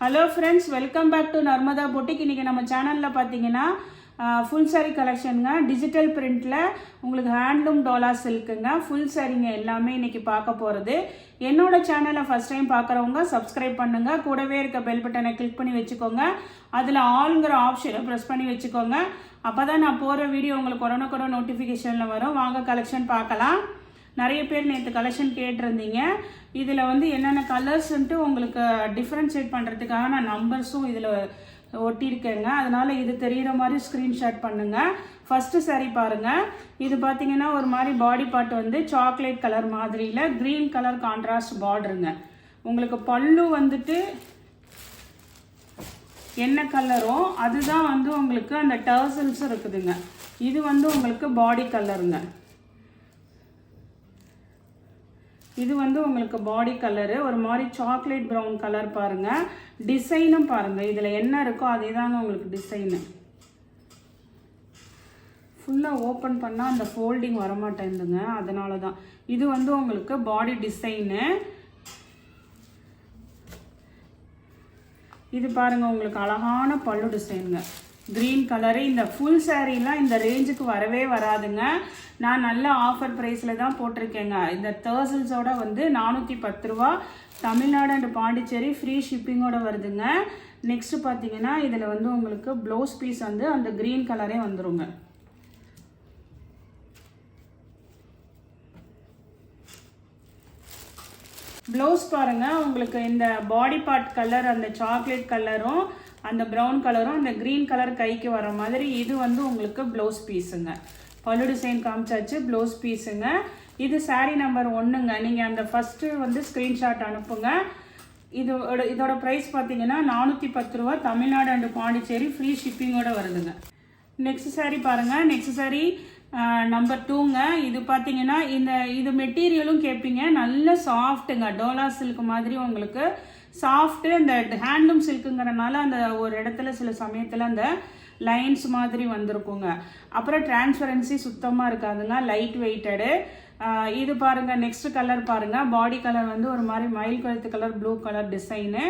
Hello friends, welcome back to Narmada boutique. இன்றைக்கி நம்ம சேனலில் பார்த்தீங்கன்னா ஃபுல் சாரீ கலெக்ஷனுங்க. டிஜிட்டல் பிரிண்டில் உங்களுக்கு ஹேண்ட்லூம் டோலா சில்க்குங்க. ஃபுல் சாரீங்க எல்லாமே இன்றைக்கி பார்க்க போகிறது. என்னோட சேனலை ஃபஸ்ட் டைம் பார்க்குறவங்க சப்ஸ்கிரைப் பண்ணுங்கள். கூடவே இருக்க பெல் பட்டனை கிளிக் பண்ணி வச்சுக்கோங்க. அதில் ஆளுங்கிற ஆப்ஷனை ப்ரெஸ் பண்ணி வச்சுக்கோங்க. அப்போ தான் நான் போகிற வீடியோ உங்களுக்கு உடனுக்குடன் நோட்டிஃபிகேஷனில் வரும். வாங்க கலெக்ஷன் பார்க்கலாம். நிறைய பேர் நேற்று கலெக்ஷன் கேட்டிருந்தீங்க. இதில் வந்து என்னென்ன கலர்ஸ்ன்ட்டு உங்களுக்கு டிஃப்ரென்ஷியேட் பண்ணுறதுக்காக நான் நம்பர்ஸும் இதில் ஒட்டியிருக்கேங்க. அதனால் இது தெரிகிற மாதிரி ஸ்க்ரீன்ஷாட் பண்ணுங்கள். ஃபஸ்ட்டு சாரீ பாருங்கள். இது பார்த்தீங்கன்னா ஒரு மாதிரி பாடி பார்ட் வந்து சாக்லேட் கலர் மாதிரியில் க்ரீன் கலர் கான்ட்ராஸ்ட் பார்டருங்க. உங்களுக்கு பல்லு வந்துட்டு என்ன கலரோ அதுதான் வந்து உங்களுக்கு அந்த டர்சல்ஸும் இருக்குதுங்க. இது வந்து உங்களுக்கு பாடி கலருங்க. இது வந்து உங்களுக்கு பாடி கலரு ஒரு மாதிரி சாக்லேட் ப்ரௌன் கலர் பாருங்கள். டிசைனும் பாருங்கள், இதில் என்ன இருக்கோ அதே தாங்க உங்களுக்கு டிசைனு. ஃபுல்லாக ஓப்பன் பண்ணால் அந்த ஃபோல்டிங் வரமாட்டேங்குதுங்க, அதனால தான். இது வந்து உங்களுக்கு பாடி டிசைனு. இது பாருங்கள், உங்களுக்கு அழகான பல்லு டிசைனுங்க. Green colour. இந்த ஃபுல் சாரீலாம் இந்த ரேஞ்சுக்கு வரவே வராதுங்க. நான் நல்ல ஆஃபர் ப்ரைஸில் தான் போட்டிருக்கேங்க. இந்த டர்சல்ஸோட வந்து 410 ரூபா. தமிழ்நாடு அண்ட் பாண்டிச்சேரி ஃப்ரீ ஷிப்பிங்கோட வருதுங்க. நெக்ஸ்ட்டு பார்த்தீங்கன்னா இதில் வந்து உங்களுக்கு ப்ளவுஸ் பீஸ் வந்து அந்த க்ரீன் கலரே வந்துருங்க. ப்ளவுஸ் பாருங்கள், உங்களுக்கு இந்த பாடி பார்ட் கலர் அந்த சாக்லேட் கலரும் அந்த ப்ரௌன் கலரும் அந்த க்ரீன் கலர் கைக்கு வர மாதிரி இது வந்து உங்களுக்கு ப்ளவுஸ் பீஸுங்க. பல்லு டிசைன் காமிச்சாச்சு, ப்ளவுஸ் பீஸுங்க. இது சாரீ நம்பர் 1ங்க. நீங்கள் அந்த ஃபஸ்ட்டு வந்து ஸ்க்ரீன்ஷாட் அனுப்புங்க. இதோட ப்ரைஸ் பார்த்தீங்கன்னா 410 ரூபா. தமிழ்நாடு அண்டு பாண்டிச்சேரி ஃப்ரீ ஷிப்பிங்கோட வருதுங்க. நெக்ஸ்ட் சாரீ பாருங்கள். நெக்ஸ்ட் சாரீ நம்பர் 2ங்க. இது பார்த்தீங்கன்னா இது மெட்டீரியலும் கேட்பீங்க. நல்ல சாஃப்ட்டுங்க, டோலா சில்க் மாதிரி உங்களுக்கு சாஃப்ட்டு. அந்த ஹேண்ட்லூம் சில்க்குங்கிறனால அந்த ஒரு இடத்துல சில சமயத்தில் அந்த லைன்ஸ் மாதிரி வந்திருக்குங்க. அப்புறம் டிரான்ஸ்பரன்சி சுத்தமாக இருக்காதுங்க, லைட் வெயிட்டடு. இது பாருங்கள், நெக்ஸ்ட் கலர் பாருங்கள். பாடி கலர் வந்து ஒரு மாதிரி மயில் கழுத்து கலர் ப்ளூ கலர் டிசைனு.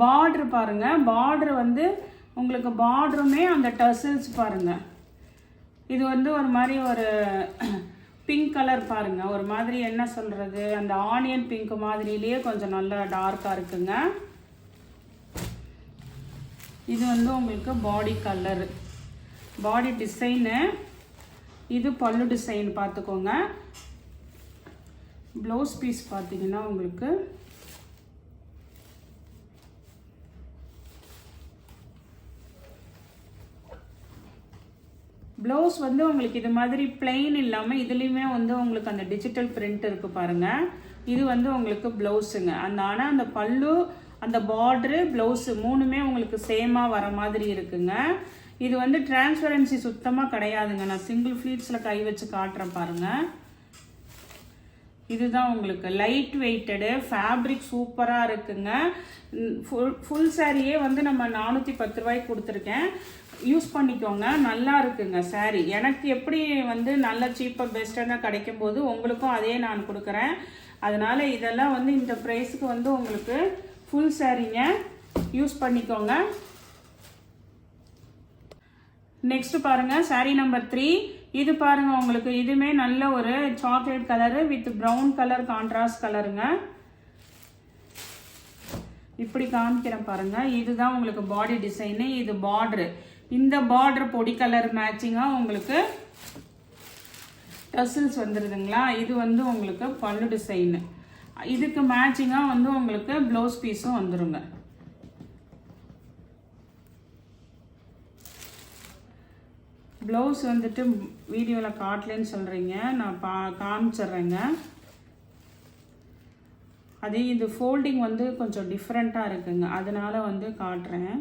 பார்ட்ரு பாருங்கள், பார்ட்ரு வந்து உங்களுக்கு பார்ட்ருமே அந்த டர்சல்ஸ் பாருங்கள். இது வந்து ஒரு மாதிரி ஒரு பிங்க் கலர் பாருங்கள். ஒரு மாதிரி என்ன சொல்கிறது, அந்த ஆனியன் பிங்க் மாதிரிலேயே கொஞ்சம் நல்லா டார்க்காக இருக்குங்க. இது வந்து உங்களுக்கு பாடி கலரு, பாடி டிசைனு. இது பல்லு டிசைன் பார்த்துக்கோங்க. ப்ளவுஸ் பீஸ் பார்த்தீங்கன்னா உங்களுக்கு ப்ளவுஸ் வந்து உங்களுக்கு இது மாதிரி பிளெயின் இல்லாமல் இதுலேயுமே வந்து உங்களுக்கு அந்த டிஜிட்டல் பிரிண்ட் இருக்குது பாருங்கள். இது வந்து உங்களுக்கு ப்ளவுஸுங்க. ஆனால் அந்த பல்லு அந்த பார்ட்ரு ப்ளவுஸு மூணுமே உங்களுக்கு சேமாக வர மாதிரி இருக்குங்க. இது வந்து டிரான்ஸ்பரன்சி சுத்தமாக கிடையாதுங்க. நான் சிங்கிள் ஃப்ளீட்ஸில் கை வச்சு காட்டுறேன் பாருங்கள். இதுதான் உங்களுக்கு லைட் வெயிட்டடு, ஃபேப்ரிக் சூப்பராக இருக்குங்க. ஃபுல் சாரியே வந்து நம்ம 410 ரூபாய்க்கு கொடுத்துருக்கேன். யூஸ் பண்ணிக்கோங்க, நல்லா இருக்குங்க சாரீ. எனக்கு எப்படி வந்து நல்ல சீப்பாக பெஸ்ட்டாக கிடைக்கும் போது உங்களுக்கும் அதே நான் கொடுக்குறேன். அதனால் இதெல்லாம் வந்து இந்த ப்ரைஸுக்கு வந்து உங்களுக்கு ஃபுல் சாரீங்க, யூஸ் பண்ணிக்கோங்க. நெக்ஸ்ட் பாருங்கள், சாரீ நம்பர் 3. இது பாருங்கள், உங்களுக்கு இதுவுமே நல்ல ஒரு chocolate colour with brown colour contrast கலருங்க. இப்படி காமிக்கிறேன் பாருங்கள். இதுதான் உங்களுக்கு பாடி டிசைனு. இது பார்ட்ரு. இந்த பார்டர் பொடி கலர் மேட்சிங்காக உங்களுக்கு டர்சல்ஸ் வந்துடுதுங்களா. இது வந்து உங்களுக்கு பல்லு டிசைனு. இதுக்கு மேட்சிங்காக வந்து உங்களுக்கு ப்ளவுஸ் பீஸும் வந்துடுங்க. ப்ளவுஸ் வந்துட்டு வீடியோவில் காட்டலன்னு சொல்கிறீங்க, நான் காமிச்சிட்றேங்க. அதே இது ஃபோல்டிங் வந்து கொஞ்சம் டிஃப்ரெண்ட்டாக இருக்குங்க, அதனால வந்து காட்டுறேன்.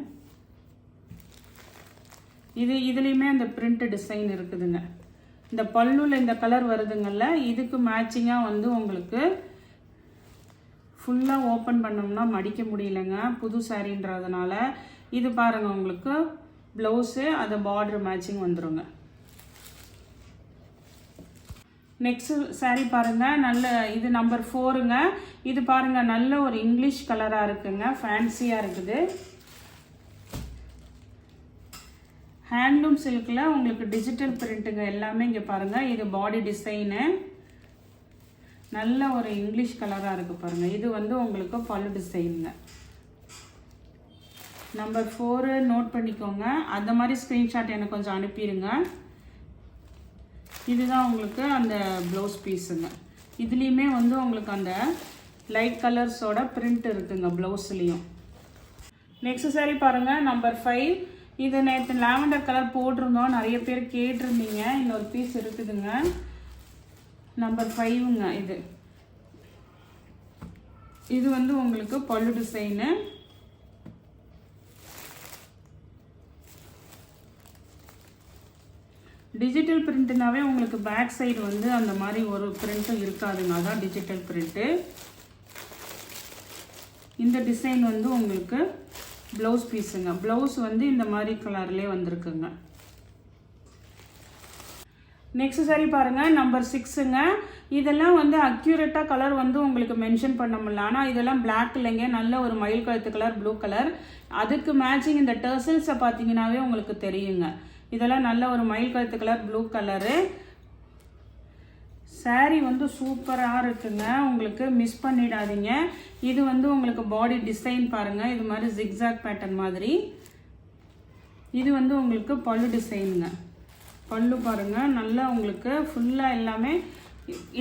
இதுலேயுமே அந்த பிரிண்ட் டிசைன் இருக்குதுங்க. இந்த பல்லுல இந்த கலர் வருதுங்கல்ல, இதுக்கு மேட்சிங்காக வந்து உங்களுக்கு ஃபுல்லாக ஓப்பன் பண்ணோம்னா மடிக்க முடியலைங்க, புது சாரின்றதுனால. இது பாருங்கள், உங்களுக்கு ப்ளவுஸு அது பார்டர் மேட்சிங் வந்துடுங்க. நெக்ஸ்ட் saree பாருங்க, நல்ல இது நம்பர் 4ங்க. இது பாருங்க நல்ல ஒரு இங்கிலீஷ் கலரா இருக்குங்க, ஃபேன்சியா இருக்குது. ஹேண்ட்லூம் சில்க்ல உங்களுக்கு டிஜிட்டல் பிரிண்ட்டுங்க எல்லாமே இங்க பாருங்க. இது பாடி டிசைனு, நல்ல ஒரு இங்கிலீஷ் கலரா இருக்கு பாருங்க. இது வந்து உங்களுக்கு பல்லு டிசைனுங்க. நம்பர் 4 நோட் பண்ணிக்கோங்க. அந்த மாதிரி ஸ்க்ரீன்ஷாட் எனக்கு கொஞ்சம் அனுப்பிடுங்க. இதுதான் உங்களுக்கு அந்த ப்ளவுஸ் பீஸுங்க. இதுலேயுமே வந்து உங்களுக்கு அந்த லைட் கலர்ஸோட பிரிண்ட் இருக்குங்க ப்ளவுஸ்லேயும். நெக்ஸ்ட் saree பாருங்கள் நம்பர் 5. இது நேற்று லாவெண்டர் கலர் போட்டிருந்தோம், நிறைய பேர் கேட்டிருந்தீங்க. இன்னொரு பீஸ் இருக்குதுங்க, நம்பர் 5ங்க. இது வந்து உங்களுக்கு பல்லு டிசைனு. டிஜிட்டல் பிரிண்ட்னாவே உங்களுக்கு பேக் சைடு வந்து அந்த மாதிரி ஒரு பிரிண்ட்டும் இருக்காதுங்க, அதான் டிஜிட்டல் பிரிண்ட்டு. இந்த டிசைன் வந்து உங்களுக்கு ப்ளவுஸ் பீஸுங்க. ப்ளவுஸ் வந்து இந்த மாதிரி கலர்லேயே வந்திருக்குங்க. நெக்ஸ்ட் saree பாருங்கள் நம்பர் 6ங்க. இதெல்லாம் வந்து அக்யூரேட்டாக கலர் வந்து உங்களுக்கு மென்ஷன் பண்ண முடியல, ஆனால் இதெல்லாம் பிளாக் இல்லைங்க, நல்ல ஒரு மயில் கழுத்து கலர் ப்ளூ கலர். அதுக்கு மேட்சிங் இந்த டர்சல்ஸை பார்த்தீங்கன்னாவே உங்களுக்கு தெரியுங்க. இதெல்லாம் நல்ல ஒரு மயில் கழுத்து கலர் ப்ளூ கலரு. saree வந்து சூப்பராக இருக்குங்க, உங்களுக்கு மிஸ் பண்ணிடாதீங்க. இது வந்து உங்களுக்கு பாடி டிசைன் பாருங்கள், இது மாதிரி ஜிக்ஸாக் பேட்டர்ன் மாதிரி. இது வந்து உங்களுக்கு பல்லு டிசைனுங்க. பல்லு பாருங்கள் நல்லா உங்களுக்கு ஃபுல்லாக எல்லாமே.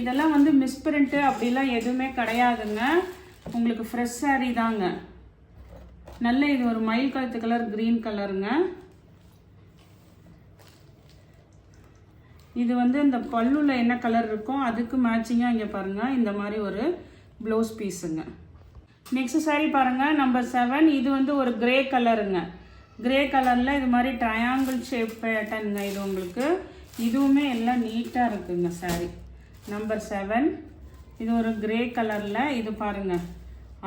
இதெல்லாம் வந்து மிஸ் பிரிண்ட்டு அப்படிலாம் எதுவுமே கிடையாதுங்க, உங்களுக்கு ஃப்ரெஷ் saree தாங்க. நல்ல இது ஒரு மயில் கழுத்து கலர் க்ரீன் கலருங்க. இது வந்து இந்த பல்லுல என்ன கலர் இருக்கோ அதுக்கு மேட்சிங்காக இங்கே பாருங்கள் இந்த மாதிரி ஒரு ப்ளவுஸ் பீஸுங்க. நெக்ஸ்ட் saree பாருங்கள் நம்பர் 7. இது வந்து ஒரு கிரே கலருங்க. கிரே கலரில் இது மாதிரி ட்ரையாங்கிள் ஷேப் பேட்டர்னுங்க. இது உங்களுக்கு இதுவுமே எல்லாம் நீட்டாக இருக்குங்க saree. நம்பர் 7 இது ஒரு கிரே கலரில். இது பாருங்கள்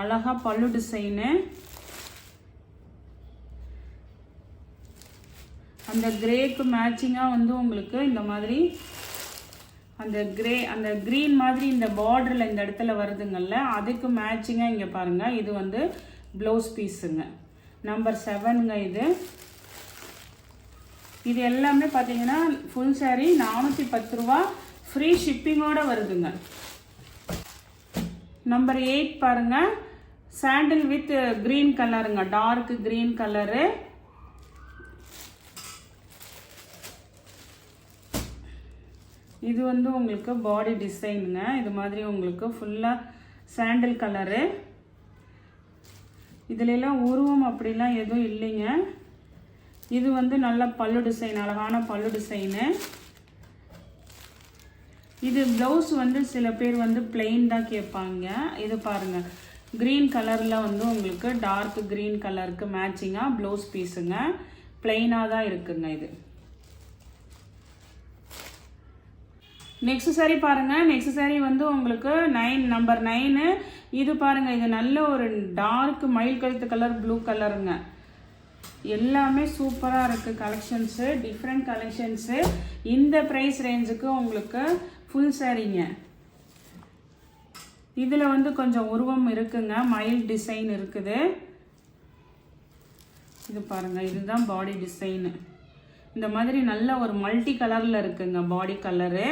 அழகாக பல்லு டிசைனு. அந்த கிரேக்கு மேட்சிங்காக வந்து உங்களுக்கு இந்த மாதிரி அந்த கிரே அந்த க்ரீன் மாதிரி இந்த பார்டரில் இந்த இடத்துல வருதுங்கள்ல, அதுக்கு மேட்சிங்காக இங்கே பாருங்கள் இது வந்து ப்ளவுஸ் பீஸுங்க. நம்பர் 7ங்க. இது எல்லாமே பார்த்தீங்கன்னா ஃபுல் saree 410 ரூபா, ஃப்ரீ ஷிப்பிங்கோடு வருதுங்க. நம்பர் 8 பாருங்கள், சாண்டில் வித் க்ரீன் கலருங்க, டார்க் க்ரீன் கலரு. இது வந்து உங்களுக்கு பாடி டிசைனுங்க. இது மாதிரி உங்களுக்கு ஃபுல்லாக சாண்டில் கலரு. இதுலெல்லாம் உருவம் அப்படிலாம் எதுவும் இல்லைங்க. இது வந்து நல்ல பல்லு டிசைன், அழகான பல்லு டிசைனு. இது ப்ளவுஸ் வந்து சில பேர் வந்து பிளெயின் தான் கேட்பாங்க. இது பாருங்கள் க்ரீன் கலரில் வந்து உங்களுக்கு டார்க் க்ரீன் கலருக்கு மேட்சிங்காக ப்ளவுஸ் பீஸுங்க. பிளெயினாக தான் இருக்குங்க இது. நெக்ஸ்ட் saree பாருங்கள். நெக்ஸ்ட் saree வந்து உங்களுக்கு நம்பர் 9. இது பாருங்கள் இது நல்ல ஒரு டார்க் மயில் கழுத்து கலர் ப்ளூ கலருங்க. எல்லாமே சூப்பராக இருக்குது கலெக்ஷன்ஸு, டிஃப்ரெண்ட் கலெக்ஷன்ஸு. இந்த ப்ரைஸ் ரேஞ்சுக்கு உங்களுக்கு ஃபுல் சாரீங்க. இதில் வந்து கொஞ்சம் உருவம் இருக்குங்க, மயில் டிசைன் இருக்குது. இது பாருங்கள் இதுதான் பாடி டிசைனு. இந்த மாதிரி நல்ல ஒரு மல்டி கலரில் இருக்குங்க பாடி கலரு.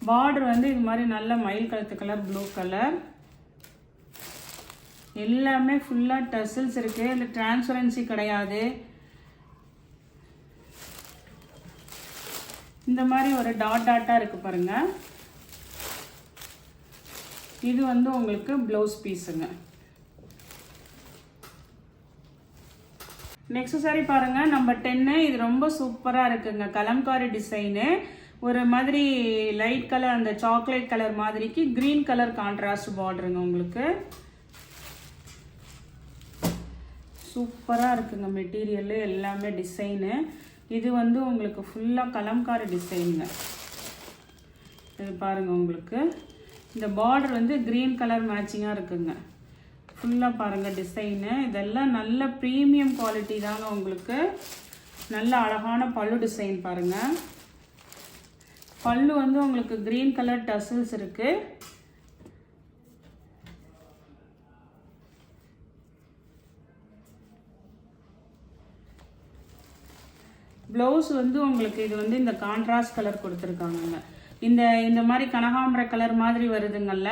பார்டர் வந்து இது மாதிரி நல்ல மயில் கழுத்து கலர் ப்ளூ கலர். எல்லாமே ஃபுல்லாக டசல்ஸ் இருக்குது, இல்லை டிரான்ஸ்பரன்சி கிடையாது. இந்த மாதிரி ஒரு டாட்டாக இருக்குது பாருங்கள். இது வந்து உங்களுக்கு ப்ளவுஸ் பீஸுங்க. நெக்ஸ்ட் saree பாருங்கள் நம்பர் 10. இது ரொம்ப சூப்பராக இருக்குங்க, கலம்காரி டிசைனு. ஒரு மாதிரி லைட் கலர் அந்த சாக்லேட் கலர் மாதிரிக்கு க்ரீன் கலர் கான்ட்ராஸ்ட் பார்டருங்க. உங்களுக்கு சூப்பராக இருக்குங்க மெட்டீரியல் எல்லாமே டிசைனு. இது வந்து உங்களுக்கு ஃபுல்லாக கலம்காரி டிசைனுங்க. இது பாருங்கள் உங்களுக்கு இந்த பார்டர் வந்து க்ரீன் கலர் மேட்சிங்காக இருக்குங்க. ஃபுல்லாக பாருங்கள் டிசைனு. இதெல்லாம் நல்ல ப்ரீமியம் குவாலிட்டி தாங்க. உங்களுக்கு நல்ல அழகான பல்லு டிசைன் பாருங்கள். பல்லு வந்து உங்களுக்கு க்ரீன் கலர் டசல்ஸ் இருக்குது. ப்ளவுஸ் வந்து உங்களுக்கு இது வந்து இந்த கான்ட்ராஸ்ட் கலர் கொடுத்துருக்காங்க. இந்த மாதிரி கனகாம்பர கலர் மாதிரி வருதுங்கள்ல,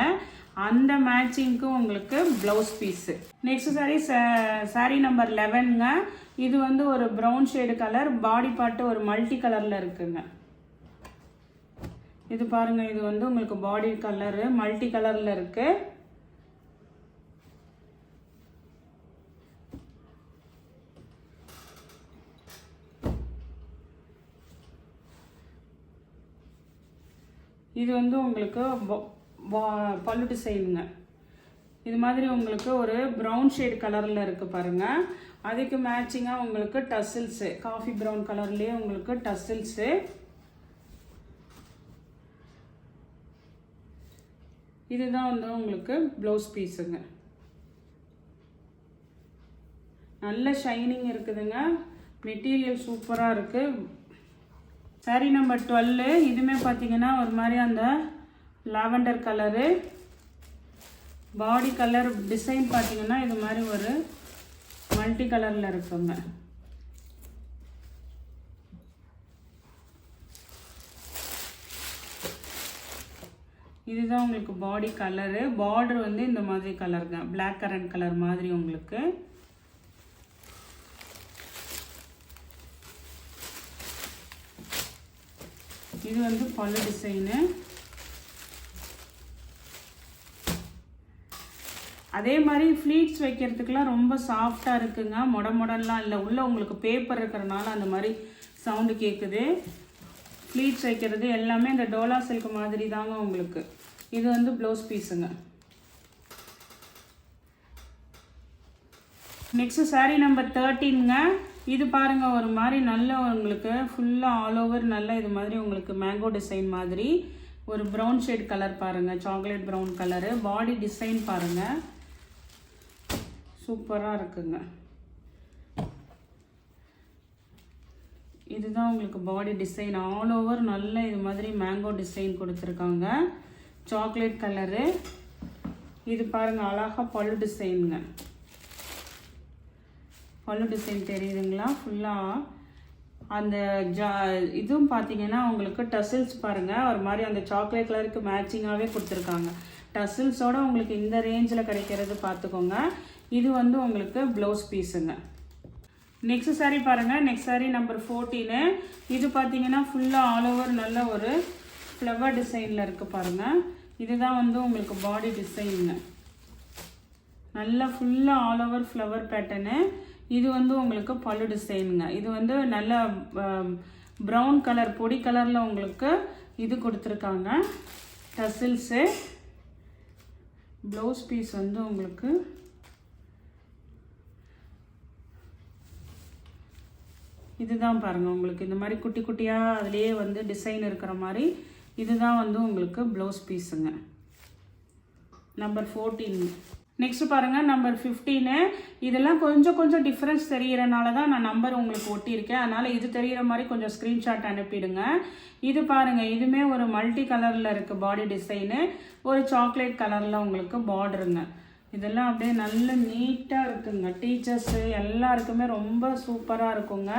அந்த மேட்சிங்க்கு உங்களுக்கு blouse piece. Next sari number 11ங்க. இது வந்து ஒரு brown shade colour, body part ஒரு மல்டி கலரில் இருக்குங்க. இது பாருங்க, இது வந்து உங்களுக்கு பாடி கலரு மல்டி கலரில் இருக்கு. இது வந்து உங்களுக்கு பல்லு டிசைனுங்க. இது மாதிரி உங்களுக்கு ஒரு ப்ரௌன் ஷேட் கலரில் இருக்குது பாருங்கள். அதுக்கு மேட்சிங்காக உங்களுக்கு டசில்ஸு, காஃபி ப்ரௌன் கலர்லேயே உங்களுக்கு டசில்ஸு. இதுதான் வந்து உங்களுக்கு ப்ளவுஸ் பீஸுங்க. நல்ல ஷைனிங் இருக்குதுங்க, மெட்டீரியல் சூப்பராக இருக்குது. சாரீ நம்பர் 12. இதுவுமே பார்த்தீங்கன்னா ஒரு மாதிரி அந்த லாவெண்டர் கலரு, பாடி கலர் டிசைன் பார்த்தீங்கன்னா இது மாதிரி ஒரு மல்டி கலரில் இருக்குங்க. இதுதான் உங்களுக்கு பாடி கலரு. பார்டர் வந்து இந்த மாதிரி கலருங்க, பிளாக் கரண்ட் கலர் மாதிரி உங்களுக்கு. இது வந்து பல்லு டிசைனு. அதே மாதிரி ஃப்ளீட்ஸ் வைக்கிறதுக்கெலாம் ரொம்ப சாஃப்டாக இருக்குங்க, மொடலாம் இல்லை. உள்ளே உங்களுக்கு பேப்பர் இருக்கிறனால அந்த மாதிரி சவுண்டு கேட்குது. ஃப்ளீட்ஸ் வைக்கிறது எல்லாமே இந்த டோலா சில்க் மாதிரி தாங்க உங்களுக்கு. இது வந்து ப்ளவுஸ் பீஸுங்க. நெக்ஸ்ட் சாரீ நம்பர் 13ங்க. இது பாருங்கள், ஒரு மாதிரி நல்ல உங்களுக்கு ஃபுல்லாக ஆல் ஓவர் நல்ல இது மாதிரி உங்களுக்கு மேங்கோ டிசைன் மாதிரி ஒரு ப்ரௌன் ஷேட் கலர் பாருங்கள், சாக்லேட் ப்ரௌன் கலரு. பாடி டிசைன் பாருங்கள், சூப்பராக இருக்குங்க. இதுதான் உங்களுக்கு பாடி டிசைன், ஆல் ஓவர் நல்ல இது மாதிரி மேங்கோ டிசைன் கொடுத்துருக்காங்க, சாக்லேட் கலரு. இது பாருங்கள், அழகாக பல்லு டிசைனுங்க. பல்லு டிசைன் தெரியுதுங்களா? ஃபுல்லாக அந்த இதுவும் பார்த்தீங்கன்னா உங்களுக்கு டசில்ஸ் பாருங்கள், ஒரு மாதிரி அந்த சாக்லேட் கலருக்கு மேட்சிங்காகவே கொடுத்துருக்காங்க. டசில்ஸோட உங்களுக்கு இந்த ரேஞ்சில் கிடைக்கிறது பார்த்துக்கோங்க. இது வந்து உங்களுக்கு ப்ளவுஸ் பீஸுங்க. நெக்ஸ்ட் சாரீ பாருங்கள். Next sari number 14. இது பார்த்தீங்கன்னா ஃபுல்லாக ஆல் ஓவர் நல்ல ஒரு ஃப்ளவர் டிசைனில் இருக்குது பாருங்கள். இதுதான் வந்து உங்களுக்கு பாடி டிசைனுங்க. நல்லா ஃபுல்லாக ஆல் ஓவர் ஃப்ளவர் பேட்டர்னு. இது வந்து உங்களுக்கு பல்லு டிசைனுங்க. இது வந்து நல்ல ப்ரௌன் கலர் பொடி கலரில் உங்களுக்கு இது கொடுத்துருக்காங்க, டசில்ஸு. ப்ளவுஸ் பீஸ் வந்து உங்களுக்கு இதுதான் பாருங்கள், உங்களுக்கு இந்த மாதிரி குட்டி குட்டியாக அதுலேயே வந்து டிசைன் இருக்கிற மாதிரி இதுதான் வந்து உங்களுக்கு ப்ளவுஸ் பீஸுங்க. நம்பர் 14. நெக்ஸ்ட் பாருங்கள் நம்பர் 15. இதெல்லாம் கொஞ்சம் டிஃப்ரென்ஸ் தெரிகிறனால தான் நான் நம்பர் உங்களுக்கு ஒட்டியிருக்கேன். அதனால் இது தெரிகிற மாதிரி கொஞ்சம் ஸ்க்ரீன்ஷாட் அனுப்பிடுங்க. இது பாருங்கள், இதுவுமே ஒரு மல்டி கலரில் இருக்குது பாடி டிசைனு, ஒரு சாக்லேட் கலரில் உங்களுக்கு பார்டருங்க. இதெல்லாம் அப்படியே நல்ல நீட்டாக இருக்குங்க. டீச்சர்ஸு எல்லாருக்குமே ரொம்ப சூப்பராக இருக்குங்க.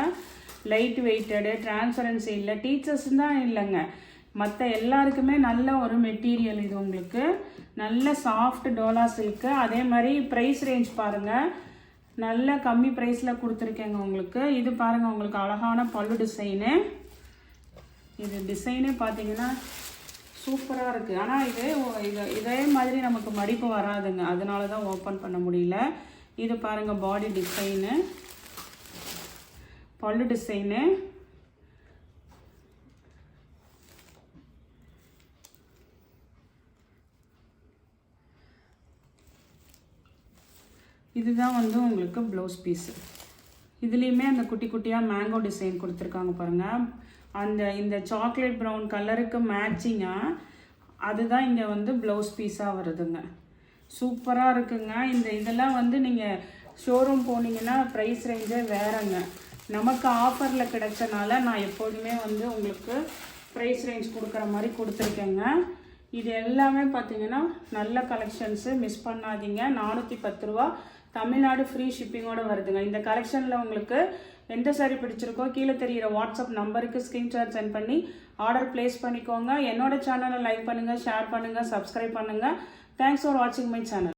லைட் வெயிட்டடு, டிரான்ஸ்பரன்சி இல்லை, டீச்சர்ஸ் தான் இல்லைங்க, மற்ற எல்லாருக்குமே நல்ல ஒரு மெட்டீரியல். இது உங்களுக்கு நல்ல சாஃப்ட் டோலா சில்க்கு. அதே மாதிரி ப்ரைஸ் ரேஞ்ச் பாருங்கள், நல்ல கம்மி ப்ரைஸில் கொடுத்துருக்கேங்க உங்களுக்கு. இது பாருங்கள், உங்களுக்கு அழகான பல்லு டிசைனு. இது டிசைனே பார்த்தீங்கன்னா சூப்பராக இருக்குது. ஆனால் இதே மாதிரி நமக்கு மடிப்பு வராதுங்க, அதனால தான் ஓப்பன் பண்ண முடியல. இது பாருங்கள், பாடி டிசைனு, பல்லு டிசைனு. இதுதான் வந்து உங்களுக்கு ப்ளவுஸ் பீஸு. இதுலேயுமே அந்த குட்டி குட்டியாக மேங்கோ டிசைன் கொடுத்துருக்காங்க பாருங்கள். இந்த சாக்லேட் ப்ரௌன் கலருக்கு மேட்சிங்காக அதுதான் இங்கே வந்து ப்ளவுஸ் பீஸாக வருதுங்க. சூப்பராக இருக்குங்க. இதெல்லாம் வந்து நீங்கள் ஷோரூம் போனீங்கன்னா ப்ரைஸ் ரேஞ்சே வேறங்க. நமக்கு ஆஃபரில் கிடைச்சனால நான் எப்போதுமே வந்து உங்களுக்கு ப்ரைஸ் ரேஞ்ச் கொடுக்குற மாதிரி கொடுத்துருக்கேங்க. இது எல்லாமே பார்த்தீங்கன்னா நல்ல கலெக்ஷன்ஸு, மிஸ் பண்ணாதீங்க. 410 ரூபா, தமிழ்நாடு ஃப்ரீ ஷிப்பிங்கோடு வருதுங்க. இந்த கலெக்ஷனில் உங்களுக்கு எந்த சாரி பிடிச்சிருக்கோ கீழே தெரிகிற வாட்ஸ்அப் நம்பருக்கு ஸ்க்ரீன்ஷாட் சென்ட் பண்ணி ஆர்டர் ப்ளேஸ் பண்ணிக்கோங்க. என்னோட சேனலை லைக் பண்ணுங்கள், ஷேர் பண்ணுங்கள், சப்ஸ்கிரைப் பண்ணுங்கள். தேங்க்ஸ் ஃபார் வாட்சிங் மை சேனல்.